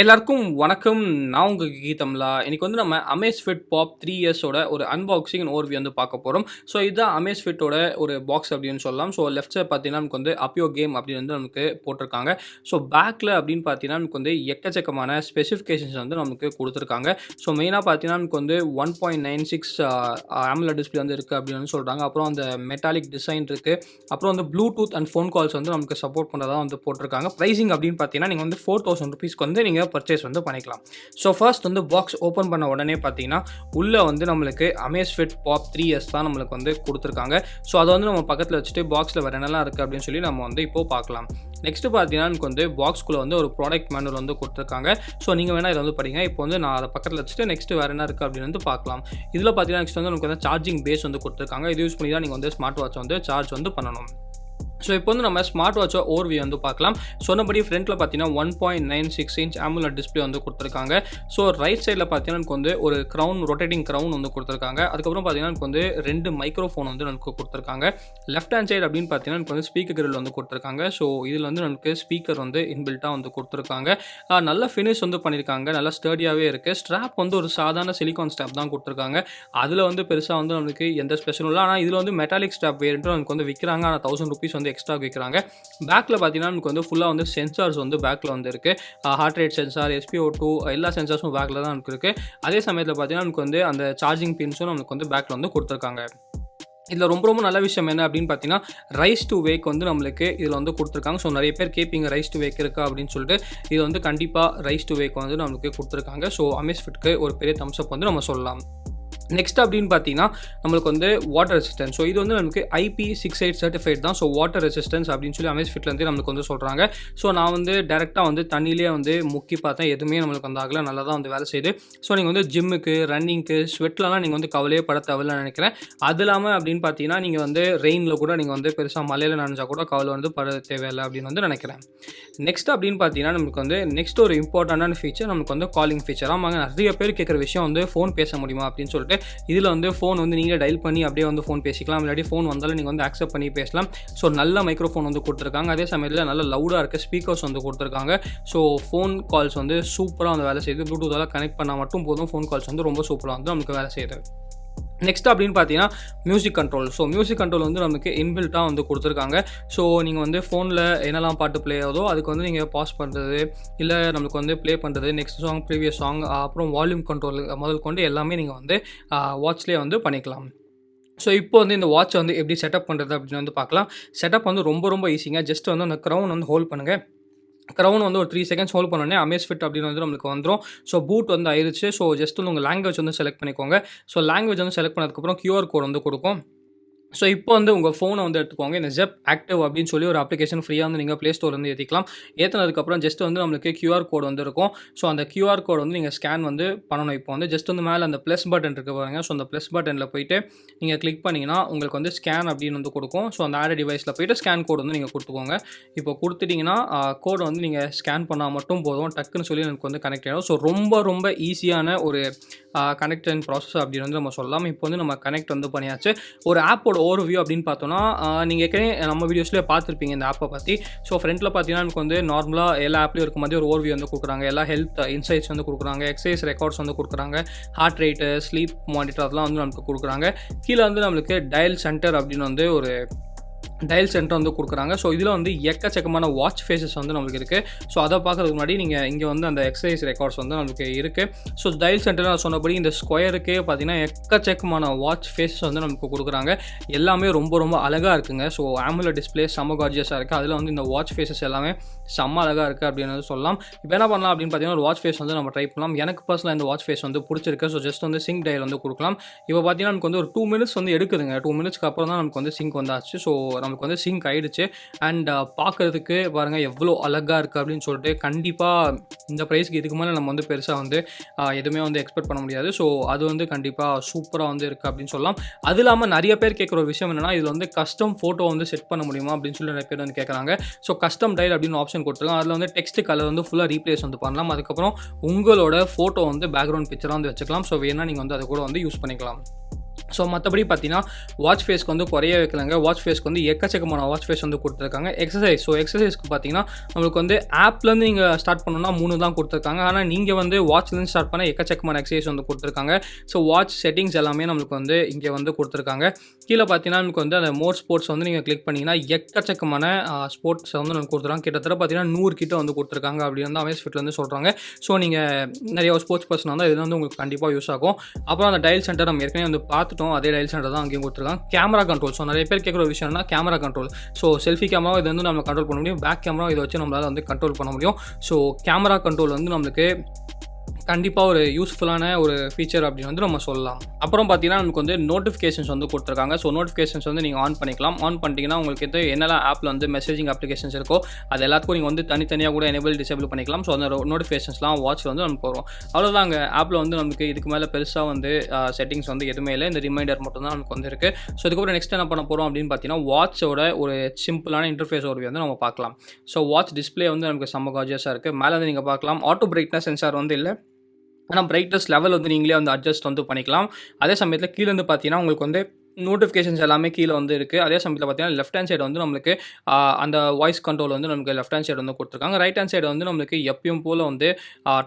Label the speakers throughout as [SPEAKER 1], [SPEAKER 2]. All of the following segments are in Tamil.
[SPEAKER 1] எல்லாருக்கும் வணக்கம். நான் உங்க கீதம்லா. இன்னைக்கு வந்து நம்ம Amazfit Pop 3S ஓட ஒரு அன்பாக்சிங் அண்ட் ஓவர்வியூ வந்து பார்க்க போறோம். ஸோ இதுதான் Amazfit ஓட ஒரு பாக்ஸ் அப்படின்னு சொல்லலாம். ஸோ லெஃப்ட் சைட் பார்த்தீங்கன்னா நமக்கு வந்து அப் யுவர் கேம் அப்படின்னு வந்து நமக்கு போட்டிருக்காங்க. ஸோ பேக்கில் அப்படின்னு பார்த்தீங்கன்னா நமக்கு வந்து எக்கச்சக்கமான ஸ்பெசிஃபிகேஷன்ஸ் வந்து நமக்கு கொடுத்துருக்காங்க. ஸோ மெயினாக பார்த்தீங்கன்னா நமக்கு வந்து 1.96 AMOLED டிஸ்பிளே வந்து இருக்குது அப்படின்னு சொல்கிறாங்க. அப்புறம் அந்த மெட்டாலிக் டிசைன் இருக்குது. அப்புறம் வந்து ப்ளூடூத் அண்ட் ஃபோன் கால்ஸ் வந்து நமக்கு சப்போர்ட் பண்ணுறதா வந்து போட்டிருக்காங்க. ப்ரைஸிங் அப்படின்னு பார்த்தீங்கன்னா நீங்கள் வந்து 4000 rupeesக்கு வந்து நீங்கள் பர்ச்சேஸ் வந்து பண்ணிக்கலாம். ஸோ ஃபர்ஸ்ட் வந்து பாக்ஸ் ஓப்பன் பண்ண உடனே பார்த்தீங்கன்னா உள்ளே வந்து நம்மளுக்கு Amazfit Pop 3S தான் நம்மளுக்கு வந்து கொடுத்துருக்காங்க. ஸோ அதை வந்து நம்ம பக்கத்தில் வச்சுட்டு பாக்ஸில் வேறு என்னெல்லாம் இருக்குது அப்படின்னு சொல்லி நம்ம வந்து இப்போது பார்க்கலாம். நெக்ஸ்ட் பார்த்தீங்கன்னா எனக்கு வந்து பாக்ஸ்குள்ளே வந்து ஒரு ப்ராடக்ட் மேனுவல் வந்து கொடுத்துருக்காங்க. ஸோ நீங்கள் வேணால் இதை வந்து படிங்க. இப்போ வந்து நான் அதை பக்கத்தில் வச்சுட்டு நெக்ஸ்ட் வேறு என்ன இருக்குது அப்படின்னு வந்து பார்க்கலாம். இதில் பார்த்தீங்கன்னா நெக்ஸ்ட் வந்து நமக்கு வந்து சார்ஜிங் பேஸ் வந்து கொடுத்துருக்காங்க. இது யூஸ் பண்ணி தான் நீங்கள் வந்து ஸ்மார்ட் வாட்ச் வந்து சார்ஜ் வந்து பண்ணணும். ஸோ இப்போ வந்து நம்ம ஸ்மார்ட் வாட்சை ஓவர்வியூ வந்து பார்க்கலாம். சொன்னபடி ஃப்ரண்ட்டில் பார்த்தீங்கன்னா 1.96 inch AMOLED டிஸ்பிளே வந்து கொடுத்துருக்காங்க. ஸோ ரைட் சைடில் பார்த்தீங்கன்னா எனக்கு வந்து ஒரு ரொட்டேட்டிங் க்ரௌன் வந்து கொடுத்துருக்காங்க. அதுக்கப்புறம் பார்த்தீங்கன்னா எனக்கு வந்து 2 மைக்ரோஃபோன் வந்து எனக்கு கொடுத்துருக்காங்க. லெஃப்ட் ஹேண்ட் சைடு அப்படின்னு பார்த்தீங்கன்னா எனக்கு வந்து ஸ்பீக்கர் கிரில் வந்து கொடுத்துருக்காங்க. ஸோ இதில் வந்து நமக்கு ஸ்பீக்கர் வந்து இன்பில்ட்டாக வந்து கொடுத்துருக்காங்க. நல்ல ஃபினிஷ் வந்து பண்ணியிருக்காங்க. நல்லா ஸ்டர்டியாகவே இருக்குது. ஸ்ட்ராப் வந்து ஒரு சாதாரண சிலிகான் ஸ்ட்ராப் தான் கொடுத்துருக்காங்க. அதில் வந்து பெருசாக வந்து நமக்கு எந்த ஸ்பெஷலும் இல்லை. ஆனால் இதில் வந்து மெட்டாலிக் ஸ்ட்ராப் வேறுன்ட்டு நமக்கு வந்து விற்கிறாங்க. ஆனால் 1000 rupees வந்து எக்ஸ்ட்ரா வைக்கிறாங்க. பேக்கில் பார்த்தீங்கன்னா நமக்கு வந்து ஃபுல்லாக வந்து சென்சார்ஸ் வந்து பேக்கில் வந்து இருக்குது. ஹார்ட் ரேட் சென்சார், SpO2 எல்லா சென்சார்ஸும் பேக்கில் தான் நமக்கு இருக்குது. அதே சமயத்தில் பார்த்தீங்கன்னா நமக்கு வந்து அந்த சார்ஜிங் பின்ஸும் நமக்கு வந்து பேக்கில் வந்து கொடுத்துருக்காங்க. இதில் ரொம்ப நல்ல விஷயம் என்ன அப்படின்னு பார்த்தீங்கன்னா ரைஸ் டு வேக் வந்து நம்மளுக்கு இதில் வந்து கொடுத்துருக்காங்க. ஸோ நிறைய பேர் கேட்பீங்க ரைஸ் டு வேக் இருக்கா அப்படின்னு சொல்லிட்டு. இது வந்து கண்டிப்பாக ரைஸ் டு வேக் வந்து நம்மளுக்கு கொடுத்துருக்காங்க. ஸோ Amazfitக்கு ஒரு பெரிய தம்ஸ் அப் வந்து நம்ம சொல்லலாம். நெக்ஸ்ட் அப்படின்னு பார்த்தீங்கன்னா நம்மளுக்கு வந்து வாட்டர் ரெசிஸ்டன்ஸ். ஸோ இது வந்து நமக்கு IP68 சர்டிஃபைட் தான். ஸோ வாட்டர் ரெசிஸ்டன்ஸ் அப்படின்னு சொல்லி Amazfitலேருந்து நம்மளுக்கு வந்து சொல்கிறாங்க. ஸோ நான் வந்து டேரெக்டாக வந்து தண்ணியிலே வந்து முக்கி பார்த்தேன். எதுவுமே நம்மளுக்கு வந்து ஆகலை. நல்லா தான் வந்து வேலை செய்யுது. ஸோ நீங்கள் வந்து ஜிம்முக்கு, ரன்னிங்க்கு, ஸ்வெட்லலாம் நீங்கள் வந்து கவலையே பட தேவையில்லைன்னு நினைக்கிறேன். அது இல்லாமல் அப்படின்னு பார்த்தீங்கன்னா நீங்கள் வந்து ரெயினில் கூட நீங்கள் வந்து பெருசாக மலையில் நனைஞ்சா கூட கவலை வந்து பட தேவையில்லை அப்படின்னு வந்து நினைக்கிறேன். நெக்ஸ்ட் அப்படின்னு பார்த்தீங்கன்னா நமக்கு வந்து நெக்ஸ்ட் ஒரு இம்பார்ட்டண்டான ஃபீச்சர் நமக்கு வந்து காலிங் ஃபீச்சர். ஆமாங்க, நிறைய பேர் கேட்குற விஷயம் வந்து ஃபோன் பேச முடியுமா அப்படின்னு சொல்லிட்டு. இதில் வந்து ஃபோன் வந்து நீங்கள் டயல் பண்ணி அப்படியே வந்து ஃபோன் பேசிக்கலாம். இல்லாட்டி ஃபோன் வந்தாலும் நீங்கள் வந்து அக்செப்ட் பண்ணி பேசலாம். ஸோ நல்ல மைக்ரோஃபோன் வந்து கொடுத்துருக்காங்க. அதே சமயத்தில் நல்ல லவுடாக இருக்க ஸ்பீக்கர்ஸ் வந்து கொடுத்துருக்காங்க. ஸோ ஃபோன் கால்ஸ் வந்து சூப்பராக வந்து வேலை செய்யுது. ப்ளூடூத்தால் கனெக்ட் பண்ணால் மட்டும் போதும். ஃபோன் கால்ஸ் வந்து ரொம்ப சூப்பராக வந்து நமக்கு வேலை செய்யுது. நெக்ஸ்ட் அப்படின்னு பார்த்தீங்கன்னா music control. So music control வந்து நமக்கு இன்பில்ட்டாக வந்து கொடுத்துருக்காங்க. ஸோ நீங்கள் வந்து ஃபோனில் என்னெல்லாம் பாட்டு ப்ளே ஆகுதோ அதுக்கு வந்து நீங்கள் பாஸ் பண்ணுறது, இல்லை நம்மளுக்கு வந்து ப்ளே பண்ணுறது, நெக்ஸ்ட் சாங், ப்ரீவியஸ் சாங், அப்புறம் வால்யூம் கண்ட்ரோல் முதல் கொண்டு எல்லாமே நீங்கள் வந்து வாட்ச்லேயே வந்து பண்ணிக்கலாம். ஸோ இப்போ வந்து இந்த வாட்சை வந்து எப்படி செட்டப் பண்ணுறது அப்படின்னு வந்து பார்க்கலாம். செட்டப் வந்து ரொம்ப ஈஸிங்க. ஜஸ்ட் வந்து அந்த க்ரௌன் வந்து ஹோல்ட் பண்ணுங்கள். க்ரௌன் வந்து ஒரு 3 seconds ஹோல்ட் பண்ணோடனே Amazfit அப்படின்னு வந்து நம்மளுக்கு வந்துடும். ஸோ பூட் வந்து ஆயிடுச்சு. ஸோ ஜஸ்ட் வந்து உங்கள் லாங்குவேஜ் வந்து செலக்ட் பண்ணிக்கோங்க. ஸோ லாங்குவேஜ் வந்து செலக்ட் பண்ணதுக்கப்புறம் QR கோட் வந்து கொடுக்கும். ஸோ இப்போ வந்து உங்கள் ஃபோனை வந்து எடுத்துக்கோங்க. இந்த ஜெப் ஆக்டிவ் அப்படின்னு சொல்லி ஒரு அப்ளிகேஷன் ஃப்ரீயாக வந்து நீங்கள் ப்ளே ஸ்டோர்லேருந்து ஏற்றிக்கலாம். ஏற்றினதுக்கப்புறம் ஜஸ்ட் வந்து நம்மளுக்கு QR கோட் வந்து இருக்கும். ஸோ அந்த QR கோட் வந்து நீங்கள் ஸ்கேன் வந்து பண்ணணும். இப்போ வந்து ஜஸ்ட் வந்து மேலே அந்த ப்ளஸ் பட்டன் இருக்குது பாருங்கள். ஸோ அந்த ப்ளஸ் பட்டனில் போய்ட்டு நீங்கள் கிளிக் பண்ணிங்கன்னா உங்களுக்கு வந்து ஸ்கேன் அப்படின்னு வந்து கொடுக்கும். ஸோ அந்த ஆட் டிவைஸில் போய்ட்டு ஸ்கேன் கோட் வந்து நீங்கள் கொடுத்துக்கோங்க. இப்போ கொடுத்துட்டிங்கன்னா கோடை வந்து நீங்கள் ஸ்கேன் பண்ணால் மட்டும் போதும். டக்குன்னு சொல்லி எனக்கு வந்து கனெக்ட் ஆகிடும். ஸோ ரொம்ப ஈஸியான ஒரு கனெக்ஷன் ப்ராசஸ் அப்படின்னு வந்து நம்ம சொல்லலாம். இப்போ வந்து நம்ம கனெக்ட் வந்து பண்ணியாச்சு. ஒரு ஆப்போட ஓவர்வியூ அப்படின்னு பார்த்தோன்னா நீங்கள் ஏற்கனவே நம்ம வீடியோஸ்லேயே பார்த்துருப்பீங்க இந்த ஆப்பை பற்றி. ஸோ ஃப்ரண்ட்டில் பார்த்தீங்கன்னா எனக்கு வந்து நார்மலாக எல்லா ஆப்லேயும் இருக்கும் மாதிரி ஒரு ஓவர்வியூ வந்து கொடுக்குறாங்க. எல்லா ஹெல்த் இன்சைட்ஸ் வந்து கொடுக்குறாங்க. எக்ஸசைஸ் ரெக்கார்ட்ஸ் வந்து கொடுக்குறாங்க. ஹார்ட் ரேட்டு, ஸ்லீப் மானிட்டர் அதெல்லாம் வந்து நமக்கு கொடுக்குறாங்க. கீழே வந்து நம்மளுக்கு டயல் சென்டர் அப்படின்னு வந்து ஒரு டயல் சென்டர் வந்து கொடுக்குறாங்க. ஸோ இதில் வந்து எக்கச்சக்கமான வாட்ச் ஃபேஸஸ் வந்து நம்மளுக்கு இருக்குது. ஸோ அதை பார்க்குறதுக்கு முன்னாடி நீங்கள் இங்கே வந்து அந்த எக்ஸசைஸ் ரெக்கார்ட்ஸ் வந்து நம்மளுக்கு இருக்குது. ஸோ டயல் சென்டர் நான் சொன்னபடி இந்த ஸ்கொயருக்கே பார்த்தீங்கன்னா எக்கச்சக்கமான வாட்ச் ஃபேஸஸ் வந்து நமக்கு கொடுக்குறாங்க. எல்லாமே ரொம்ப அழகாக இருக்குங்க. ஸோ AMOLED டிஸ்பிளே செம்ம கார்ஜியஸாக இருக்குது. அதில் வந்து இந்த வாட்ச் ஃபேஸஸ் எல்லாமே செம்ம அழகாக இருக்குது அப்படின்னு சொல்லலாம். இப்போ என்ன பண்ணலாம் அப்படின்னு பார்த்தீங்கன்னா ஒரு வாட்ச் ஃபேஸ் வந்து நம்ம ட்ரை பண்ணலாம். எனக்கு பர்சனலாக இந்த வாட்ச் ஃபேஸ் வந்து பிடிச்சிருக்கு. ஸோ ஜஸ்ட் வந்து சிங்க் டயல் வந்து கொடுக்கலாம். இப்போ பார்த்தீங்கன்னா நமக்கு வந்து ஒரு 2 minutes வந்து எடுக்குதுங்க. 2 minutesக்கு அப்புறம் தான் நமக்கு வந்து சிங்க் வந்தாச்சு. ஸோ நமக்கு வந்து சிங்க் ஆகிடுச்சு. அண்ட் பார்க்குறதுக்கு பாருங்கள் எவ்வளோ அழகாக இருக்குது அப்படின்னு சொல்லிட்டு. கண்டிப்பாக இந்த ப்ரைஸ்க்கு இதுக்கு மேலே நம்ம வந்து பெருசாக வந்து எதுவுமே வந்து எக்ஸ்பெக்ட் பண்ண முடியாது. ஸோ அது வந்து கண்டிப்பாக சூப்பராக வந்து இருக்குது அப்படின்னு சொல்லலாம். அது இல்லாமல் நிறைய பேர் கேட்குற ஒரு விஷயம் என்னென்னா இதில் வந்து கஸ்டம் ஃபோட்டோ வந்து செட் பண்ண முடியுமா அப்படின்னு சொல்லி நிறைய பேர் வந்து கேட்குறாங்க. ஸோ கஸ்டம் டைல் அப்படின்னு ஆப்ஷன் கொடுத்துருக்காங்க. அதில் வந்து டெக்ஸ்ட் கலர் வந்து ஃபுல்லாக ரீப்ளேஸ் வந்து பண்ணலாம். அதுக்கப்புறம் உங்களோட ஃபோட்டோ வந்து பேக்ரவுண்ட் பிக்சராக வந்து வச்சுக்கலாம். ஸோ வேணால் நீங்கள் வந்து அதை கூட வந்து யூஸ் பண்ணிக்கலாம். ஸோ மற்றபடி பார்த்தீங்கன்னா வாட்ச் ஃபேஸ்க்கு வந்து குறைய வைக்கலாங்க. வாட்ச் ஃபேஸ்க்கு வந்து எக்கச்சக்கமான வாட்ச் ஃபேஸ் வந்து கொடுத்துருக்காங்க. எக்ஸசைஸ்க்கு பார்த்தீங்கன்னா நம்மளுக்கு வந்து ஆப்லேருந்து நீங்கள் ஸ்டார்ட் பண்ணணும்னா 3 தான் கொடுத்துருக்காங்க. ஆனால் நீங்கள் வந்து வாட்ச்லேருந்து ஸ்டார்ட் பண்ண எக்கச்சக்கமான எக்ஸசைஸ் வந்து கொடுத்துருக்காங்க. ஸோ வாட்ச் செட்டிங்ஸ் எல்லாமே நம்மளுக்கு வந்து இங்கே வந்து கொடுத்துருக்காங்க. கீழே பார்த்தீங்கன்னா நமக்கு வந்து அந்த மோர் ஸ்போர்ட்ஸ் வந்து நீங்கள் கிளிக் பண்ணிங்கன்னா எக்கச்சக்கமான ஸ்போர்ட்ஸை வந்து நமக்கு கொடுத்துருக்காங்க. கிட்டத்தட்ட பார்த்தீங்கன்னா 100 கிட்ட வந்து கொடுத்துருக்காங்க அப்படின்னு வந்து Amazfitலேருந்து சொல்கிறாங்க. ஸோ நீங்கள் நிறைய ஸ்போர்ட்ஸ் பர்சனாக இருந்தால் இது வந்து உங்களுக்கு கண்டிப்பாக யூஸ் ஆகும். அப்புறம் அந்த டயல் சென்டர் நம்ம ஏற்கனவே வந்து பார்த்துட்டோம். அதே டயல் சென்டர் தான் அங்கேயும் கொடுத்துருக்காங்க. Camera control. ஸோ நிறைய பேர் கேட்குற ஒரு விஷயம்னா camera control. So selfie camera இது வந்து நம்ம கண்ட்ரோல் பண்ண முடியும். பேக் கேமரா இதை வச்சு நம்மளால் வந்து கண்ட்ரோல் பண்ண முடியும். ஸோ கேமரா கண்ட்ரோல் வந்து நம்மளுக்கு கண்டிப்பாக ஒரு யூஸ்ஃபுல்லான ஒரு ஃபீச்சர் அப்படின்னு வந்து நம்ம சொல்லலாம். அப்புறம் பார்த்தீங்கன்னா நமக்கு வந்து நோட்டிஃபிகேஷன்ஸ் வந்து கொடுத்துருக்காங்க. ஸோ நோட்டிஃபிகேஷன்ஸ் வந்து நீங்கள் ஆன் பண்ணிக்கலாம். ஆன் பண்ணிட்டீங்கன்னா உங்களுக்கு வந்து என்னெல்லாம் ஆப்பில் வந்து மெசேஜிங் அப்ளிகேஷன்ஸ் இருக்கோ அது எல்லாத்துக்கும் நீங்கள் வந்து தனித்தனியாக கூட எனேபிள் டிசேபிள் பண்ணிக்கலாம். ஸோ அந்த நோட்டிஃபிகேஷன்ஸ்லாம் வாட்சில் வந்து நமக்கு வரும். அவ்வளோதான். அங்கே ஆப்பில் வந்து நமக்கு இதுக்கு மேலே பெருசாக வந்து செட்டிங்ஸ் வந்து எதுவுமே இல்லை. இந்த ரிமைண்டர் மட்டும் தான் நமக்கு வந்து இருக்குது. ஸோ இதுக்கப்புறம் நெக்ஸ்ட் என்ன பண்ண போகிறோம் அப்படின்னு பார்த்தீங்கன்னா வாட்சோட ஒரு சிம்பிளான இன்டர்ஃபேஸ் ஓவர் வந்து நம்ம பார்க்கலாம். ஸோ வாட்ச் டிஸ்பிளே வந்து நமக்கு செம்ம கார்ஜியஸாக இருக்குது. மேலே வந்து நீங்கள் பார்க்கலாம் ஆட்டோ பிரைட்னஸ் சென்சார் வந்து இல்லை. ஆனால் பிரைட்னஸ் லெவல் வந்து நீங்களே வந்து அட்ஜஸ்ட் வந்து பண்ணிக்கலாம். அதே சமயத்தில் கீழே வந்து பார்த்தீங்கன்னா உங்களுக்கு வந்து நோட்டிஃபிகேஷன்ஸ் எல்லாமே கீழே வந்து இருக்குது. அதே சமயத்தில் பார்த்தீங்கன்னா லெஃப்ட் ஹேண்ட் சைடு வந்து நம்மளுக்கு அந்த வாய்ஸ் கண்ட்ரோல் வந்து நமக்கு லெஃப்ட் ஹேண்ட் சைடு வந்து கொடுத்துருக்காங்க. ரைட் ஹேண்ட் சைடு வந்து நம்மளுக்கு எப்பயும் போல் வந்து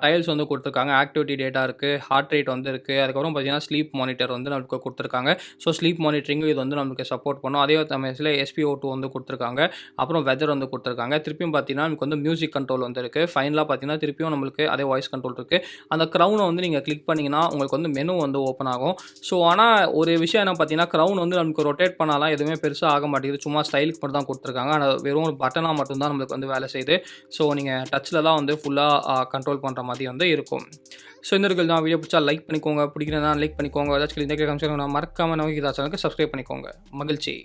[SPEAKER 1] டைல்ஸ் வந்து கொடுத்துருக்காங்க. ஆக்டிவிட்டி டேட்டா இருக்குது, ஹார்ட் ரேட் வந்து இருக்குது. அதுக்கப்புறம் பார்த்தீங்கன்னா ஸ்லீப் மானிட்டர் வந்து நமக்கு கொடுத்துருக்காங்க. ஸோ ஸ்லீப் மானிட்டரிங்கும் இது வந்து நமக்கு சப்போர்ட் பண்ணும். அதே சமயத்தில் SpO2 வந்து கொடுத்துருக்காங்க. அப்புறம் வெதர் வந்து கொடுத்துருக்காங்க. திருப்பியும் பார்த்தீங்கன்னா நமக்கு வந்து மியூசிக் கண்ட்ரோல் வந்து இருக்குது. ஃபைனலாக பார்த்தீங்கன்னா திருப்பியும் நம்மளுக்கு அதே வாய்ஸ் கண்ட்ரோல் இருக்குது. அந்த க்ரௌனை வந்து நீங்கள் கிளிக் பண்ணிங்கன்னா உங்களுக்கு வந்து மெனு வந்து ஓப்பன் ஆகும். ஸோ ஆனால் ஒரு விஷயம் என்ன பார்த்தீங்கன்னா க்ரௌன் வந்து நமக்கு ரொட்டேட் பண்ணாலாம் எதுவுமே பெருசாக ஆக மாட்டேங்குது. சும்மா ஸ்டைலுக்கு மட்டும் தான் கொடுத்துருக்காங்க. ஆனால் வெறும் ஒரு பட்டனாக மட்டும்தான் நம்மளுக்கு வந்து வேலை செய்யுது. ஸோ நீங்கள் டச்சில் தான் வந்து ஃபுல்லாக கண்ட்ரோல் பண்ணுற மாதிரி வந்து இருக்கும். ஸோ இந்த இருக்கிறது தான். வீடியோ பிடிச்சா லைக் பண்ணிக்கோங்க. பிடிக்கிறதா லைக் பண்ணிக்கோங்க. ஏதாச்சும் இந்த கேட்க மறக்காமல் நம்ம சேனலுக்கு சப்ஸ்கிரைப் பண்ணிக்கோங்க. மகிழ்ச்சி.